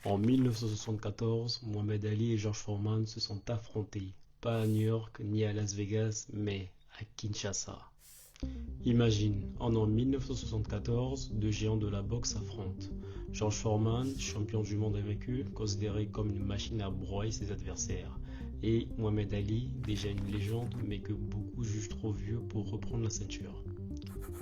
En 1974, Mohamed Ali et George Foreman se sont affrontés, pas à New York ni à Las Vegas, mais à Kinshasa. Imagine, en 1974, deux géants de la boxe s'affrontent. George Foreman, champion du monde invaincu, considéré comme une machine à broyer ses adversaires. Et Mohamed Ali, déjà une légende, mais que beaucoup jugent trop vieux pour reprendre la ceinture.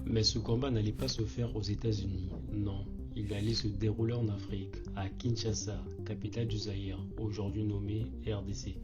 Mais ce combat n'allait pas se faire aux États-Unis, non. Il allait se dérouler en Afrique, à Kinshasa, capitale du Zaïre, aujourd'hui nommée RDC.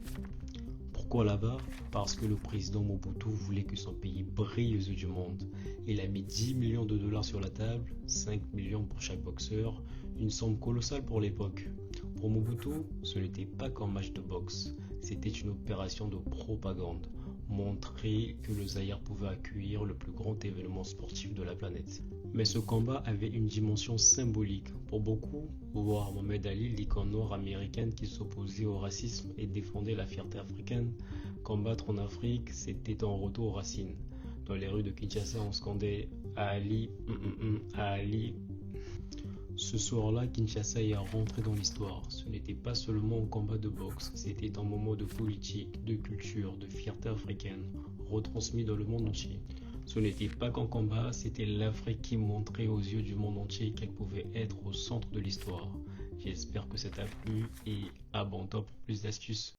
Pourquoi là-bas? Parce que le président Mobutu voulait que son pays brille aux yeux du monde. Il a mis 10 millions de dollars sur la table, 5 millions pour chaque boxeur, une somme colossale pour l'époque. Pour Mobutu, ce n'était pas qu'un match de boxe, c'était une opération de propagande. Montrer que le Zaïre pouvait accueillir le plus grand événement sportif de la planète. Mais ce combat avait une dimension symbolique. Pour beaucoup, voir Mohamed Ali, l'icône noire américaine qui s'opposait au racisme et défendait la fierté africaine, combattre en Afrique, c'était un retour aux racines. Dans les rues de Kinshasa, on scandait Ali, Ali. Ce soir-là, Kinshasa est rentré dans l'histoire. Ce n'était pas seulement un combat de boxe, c'était un moment de politique, de culture, de fierté africaine, retransmis dans le monde entier. Ce n'était pas qu'un combat, c'était l'Afrique qui montrait aux yeux du monde entier qu'elle pouvait être au centre de l'histoire. J'espère que ça t'a plu et abonne-toi pour plus d'astuces.